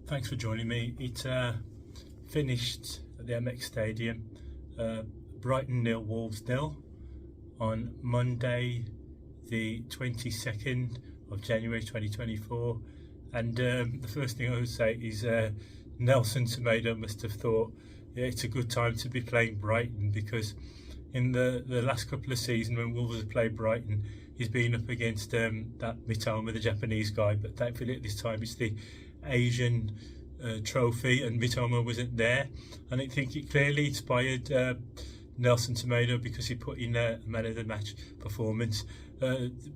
Thanks for joining me. It finished at the Amex Stadium, Brighton 0, Wolves 0 on Monday the 22nd of January 2024, and the first thing I would say is Nelson Semedo must have thought, yeah, it's a good time to be playing Brighton, because in the last couple of seasons when Wolves have played Brighton, he's been up against that Mitoma, the Japanese guy, but thankfully at this time it's the Asian trophy and Mitoma wasn't there, and I think it clearly inspired Nelson Semedo, because he put in a man of the match performance.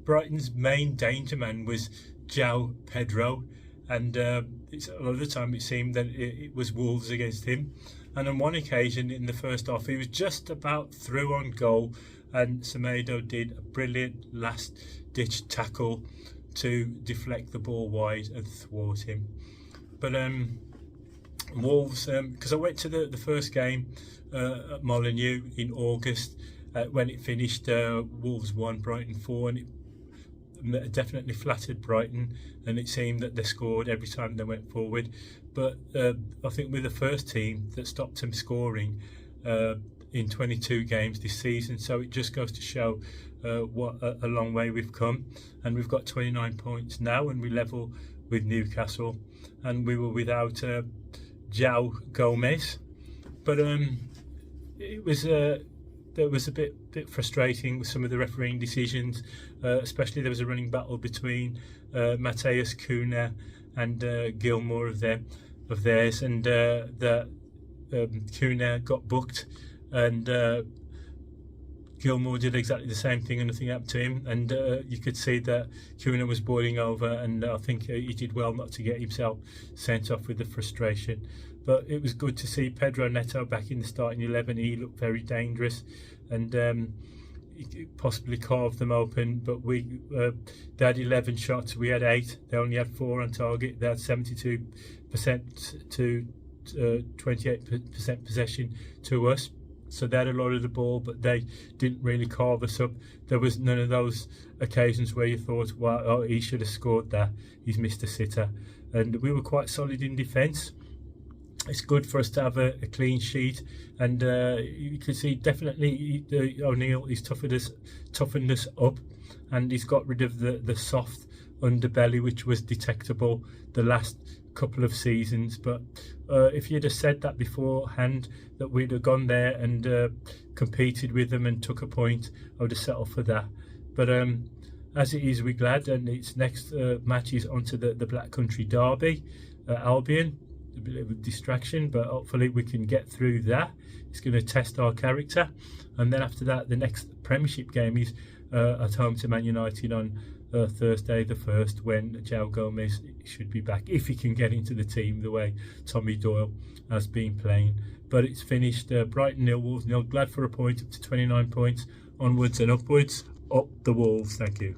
Brighton's main danger man was João Pedro, and a lot of the time it seemed that it was Wolves against him, and on one occasion in the first half he was just about through on goal, and Semedo did a brilliant last ditch tackle to deflect the ball wide and thwart him. But Wolves, because I went to the first game at Molineux in August, when it finished Wolves 1, Brighton 4, and it definitely flattered Brighton, and it seemed that they scored every time they went forward. But I think we're the first team that stopped them scoring in 22 games this season, so it just goes to show what a long way we've come, and we've got 29 points now, and we level with Newcastle, and we were without João Gomez. But it was there was a bit frustrating with some of the refereeing decisions, especially there was a running battle between Matheus Cunha and Gilmour of theirs, and Cunha got booked, and Gilmour did exactly the same thing and nothing happened to him, and you could see that Cunha was boiling over, and I think he did well not to get himself sent off with the frustration. But it was good to see Pedro Neto back in the starting 11. He looked very dangerous, and he possibly carved them open, but they had 11 shots, we had 8, they only had 4 on target. They had 72% to 28% possession to us, so they had a lot of the ball, but they didn't really carve us up. There was none of those occasions where you thought, well, oh, he should have scored that, he's missed a sitter. And we were quite solid in defence. It's good for us to have a clean sheet, and you can see definitely O'Neill is toughened us up, and he's got rid of the soft underbelly which was detectable the last couple of seasons. But if you'd have said that beforehand, that we'd have gone there and competed with them and took a point, I would have settled for that. But as it is, we're glad, and its next match is onto the Black Country derby, Albion. A bit of a distraction, but hopefully we can get through that. It's going to test our character, and then after that the next Premiership game is at home to Man United on Thursday the 1st, when João Gomez should be back, if he can get into the team the way Tommy Doyle has been playing. But it's finished Brighton 0, Wolves 0. Glad for a point, up to 29 points, onwards and upwards, up the Wolves. Thank you.